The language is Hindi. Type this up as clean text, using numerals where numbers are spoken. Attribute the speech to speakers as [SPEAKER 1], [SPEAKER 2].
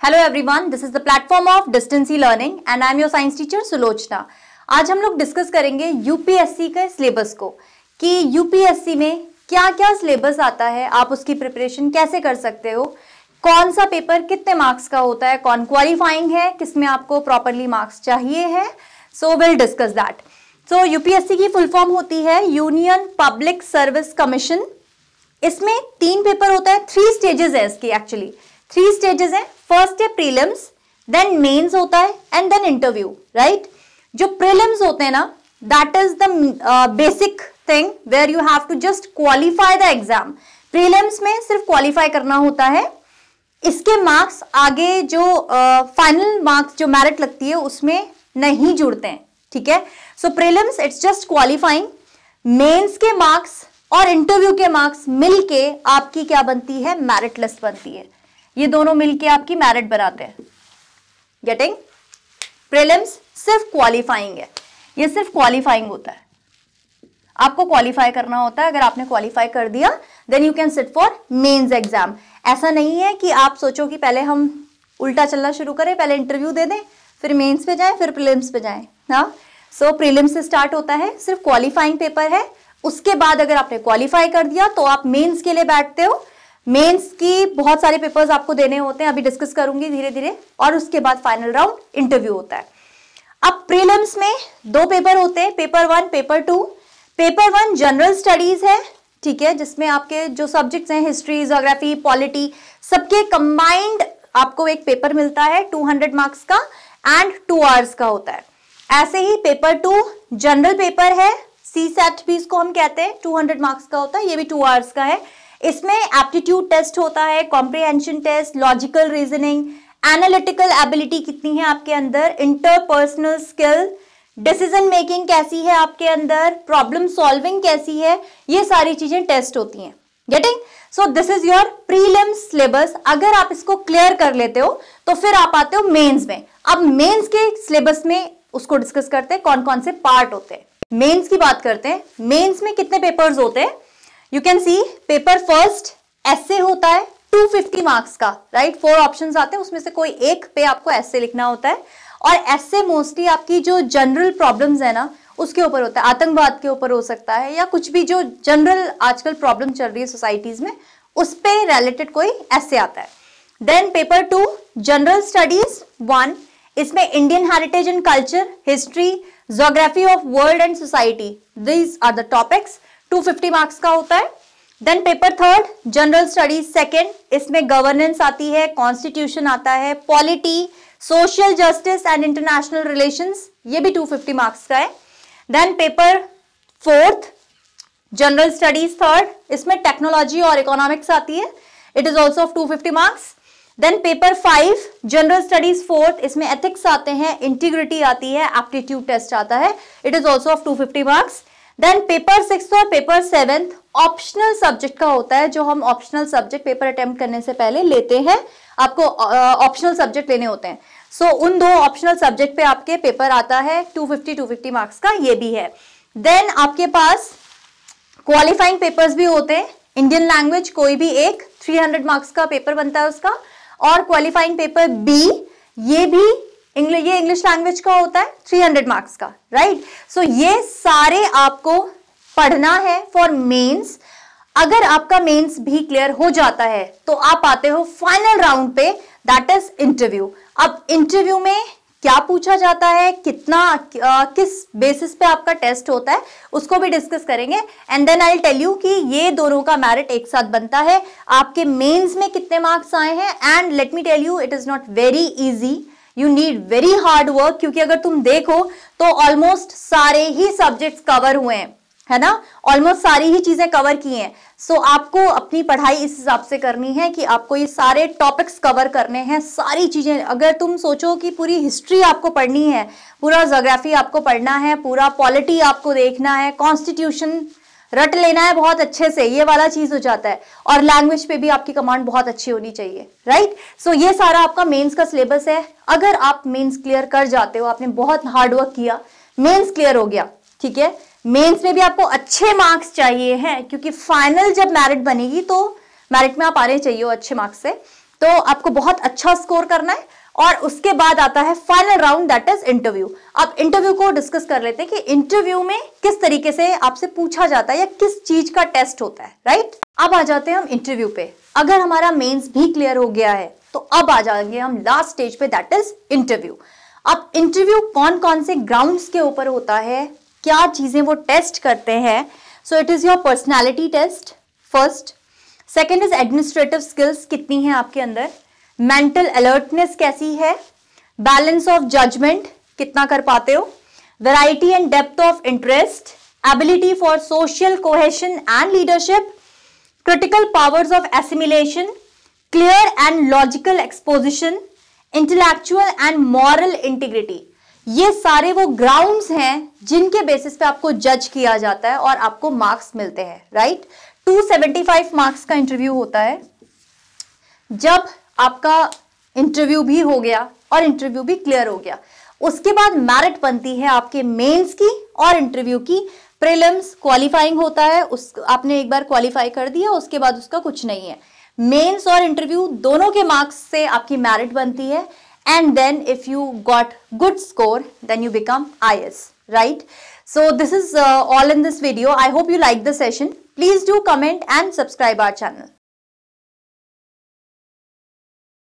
[SPEAKER 1] Hello everyone, this is the platform of distance learning and I am your science teacher Sulochana. आज हम लोग डिस्कस करेंगे यूपीएससी के सिलेबस को कि यूपीएससी में क्या क्या सिलेबस आता है, आप उसकी प्रिपरेशन कैसे कर सकते हो, कौन सा पेपर कितने मार्क्स का होता है, कौन क्वालिफाइंग है, किसमें आपको प्रॉपरली मार्क्स चाहिए है। So will discuss that. So UPSC की फुल फॉर्म होती है यूनियन पब्लिक सर्विस कमीशन। इसमें 3 पेपर होता है, 3 स्टेजेस है इसकी, एक्चुअली 3 स्टेजेस है। फर्स्ट है प्रीलिम्स, देन मेंस होता है एंड देन इंटरव्यू, राइट। जो प्रीलिम्स होते हैं ना, that is the basic thing where you have to just qualify the exam. Prelims में सिर्फ क्वालिफाई करना होता है, इसके मार्क्स आगे जो फाइनल मार्क्स जो मेरिट लगती है उसमें नहीं जुड़ते हैं, ठीक है। So prelims it's just qualifying, mains के मार्क्स और इंटरव्यू के मार्क्स मिलके आपकी क्या बनती है, मेरिट लिस्ट बनती है। ये दोनों मिलके आपकी मेरिट बनाते हैं। गेटिंग? प्रीलिम्स सिर्फ क्वालिफाइंग है, ये सिर्फ क्वालिफाइंग होता है, आपको क्वालिफाई करना होता है। अगर आपने क्वालिफाई कर दिया then you can sit for mains exam. ऐसा नहीं है कि आप सोचो कि पहले हम उल्टा चलना शुरू करें, पहले इंटरव्यू दे दें फिर मेंस पे जाएं फिर प्रीलिम्स पे जाएं ना। सो प्रीलिम्स से स्टार्ट होता है, सिर्फ क्वालिफाइंग पेपर है। उसके बाद अगर आपने क्वालिफाई कर दिया तो आप मेंस के लिए बैठते हो। मेंस की बहुत सारे पेपर्स आपको देने होते हैं, अभी डिस्कस करूंगी धीरे धीरे, और उसके बाद फाइनल राउंड इंटरव्यू होता है। अब प्रीलिम्स में 2 पेपर होते हैं, paper 1 paper 2। Paper 1 general studies है, ठीक है, जिसमें आपके जो सब्जेक्ट्स हैं हिस्ट्री, ज्योग्राफी, पॉलिटी, सबके कंबाइंड आपको एक पेपर मिलता है 200 मार्क्स का एंड 2 आवर्स का होता है। ऐसे ही पेपर 2 जनरल पेपर है, CSAT भी इसको हम कहते हैं, 200 मार्क्स का होता है, ये भी 2 आवर्स का है। इसमें एप्टीट्यूड टेस्ट होता है, comprehension test, logical reasoning, analytical ability कितनी है आपके अंदर, इंटरपर्सनल स्किल, डिसीजन मेकिंग कैसी है आपके अंदर, प्रॉब्लम सॉल्विंग कैसी है, ये सारी चीजें टेस्ट होती हैं। Getting? So this is your prelims syllabus. अगर आप इसको क्लियर कर लेते हो तो फिर आप आते हो मेंस में। अब मेंस के सिलेबस में उसको डिस्कस करते हैं, कौन कौन से पार्ट होते हैं। मेंस की बात करते हैं। मेंस में कितने पेपर्स होते हैं? You can see paper first essay होता है 250 मार्क्स का, राइट। 4 ऑप्शंस आते हैं, उसमें से कोई एक पे आपको एसे लिखना होता है। और एसे मोस्टली आपकी जो जनरल प्रॉब्लम्स है ना उसके ऊपर होता है, आतंकवाद के ऊपर हो सकता है या कुछ भी जो जनरल आजकल प्रॉब्लम चल रही है सोसाइटीज में, उस पे रिलेटेड कोई एसे आता है। देन पेपर 2 जनरल स्टडीज 1, इसमें Indian heritage and culture, history, geography of world and society, these are the topics, 250 marks का होता है। देन पेपर 3 जनरल स्टडीज 2, इसमें गवर्नेंस आती है, कॉन्स्टिट्यूशन आता है, polity, social justice and international relations, ये भी 250 मार्क्स का है। देन पेपर 4 जनरल स्टडीज 3, इसमें टेक्नोलॉजी और इकोनॉमिक्स आती है, it is also of 250 marks. Then paper 5 general studies 4, इसमें एथिक्स आते हैं, इंटीग्रिटी आती है, एप्टीट्यूड टेस्ट आता है, it is also of 250 marks. Then paper 6 और पेपर 7 ऑप्शनल सब्जेक्ट का होता है, जो हम ऑप्शनल सब्जेक्ट पेपर अटेम्प्ट करने से पहले लेते हैं, आपको ऑप्शनल सब्जेक्ट लेने होते हैं। सो उन 2 ऑप्शनल सब्जेक्ट पे आपके पेपर आता है 250 मार्क्स का, ये भी है। देन आपके पास क्वालिफाइंग पेपर्स भी होते हैं, इंडियन लैंग्वेज कोई भी एक 300 मार्क्स का पेपर बनता है उसका, और क्वालिफाइंग पेपर B, ये भी ये इंग्लिश लैंग्वेज का होता है 300 मार्क्स का, राइट। सो ये सारे आपको पढ़ना है फॉर मेंस। अगर आपका मेंस भी क्लियर हो जाता है तो आप आते हो फाइनल राउंड पे, दैट इज इंटरव्यू। अब इंटरव्यू में क्या पूछा जाता है, कितना किस बेसिस पे आपका टेस्ट होता है, उसको भी डिस्कस करेंगे। And then I will tell you कि ये दोनों का मेरिट एक साथ बनता है, आपके मेंस में कितने मार्क्स आए हैं। And let me tell you, it is not very easy, you need very hard work, क्योंकि अगर तुम देखो तो ऑलमोस्ट सारे ही सब्जेक्ट्स कवर हुए हैं, है ना, ऑलमोस्ट सारी ही चीजें कवर की हैं। सो आपको अपनी पढ़ाई इस हिसाब से करनी है कि आपको ये सारे टॉपिक्स कवर करने हैं, सारी चीजें। अगर तुम सोचो कि पूरी हिस्ट्री आपको पढ़नी है, पूरा ज्योग्राफी आपको पढ़ना है, पूरा पॉलिटी आपको देखना है, कॉन्स्टिट्यूशन रट लेना है बहुत अच्छे से, ये वाला चीज हो जाता है। और लैंग्वेज पे भी आपकी कमांड बहुत अच्छी होनी चाहिए, राइट। सो ये सारा आपका मेंस का सिलेबस है। अगर आप मेंस क्लियर कर जाते हो, आपने बहुत हार्ड वर्क किया, मेंस क्लियर हो गया, ठीक है, मेंस में भी आपको अच्छे मार्क्स चाहिए हैं, क्योंकि फाइनल जब मेरिट बनेगी तो मेरिट में आप आने चाहिए अच्छे मार्क्स से। तो आपको बहुत अच्छा स्कोर करना है और उसके बाद आता है final round, that is interview. अब इंटरव्यू को डिस्कस कर लेते हैं कि इंटरव्यू में किस तरीके से आपसे पूछा जाता है या किस चीज का टेस्ट होता है, राइट। अब आ जाते हैं हम इंटरव्यू पे। अगर हमारा मेंस भी क्लियर हो गया है तो अब आ जाएंगे हम लास्ट स्टेज पे, दैट इज इंटरव्यू। अब इंटरव्यू कौन कौन से ग्राउंड्स के ऊपर होता है, क्या चीजें वो टेस्ट करते हैं। So it is your personality test first, second is administrative skills कितनी है आपके अंदर, मेंटल अलर्टनेस कैसी है, बैलेंस ऑफ जजमेंट कितना कर पाते हो, variety and depth of interest, ability for social cohesion and leadership, critical powers of assimilation, clear and logical exposition, intellectual and moral integrity. ये सारे वो ग्राउंड्स हैं जिनके बेसिस पे आपको जज किया जाता है और आपको मार्क्स मिलते हैं, राइट। 275 मार्क्स का इंटरव्यू होता है। जब आपका इंटरव्यू भी हो गया और इंटरव्यू भी क्लियर हो गया, उसके बाद मेरिट बनती है आपके मेंस की और इंटरव्यू की। प्रीलिम्स क्वालिफाइंग होता है, उस आपने एक बार क्वालिफाई कर दिया, उसके बाद उसका कुछ नहीं है। मेंस और इंटरव्यू दोनों के मार्क्स से आपकी मेरिट बनती है, and then if you got good score then you become IAS, right? So this is all in this video. I hope you like the session. Please do comment and subscribe our channel.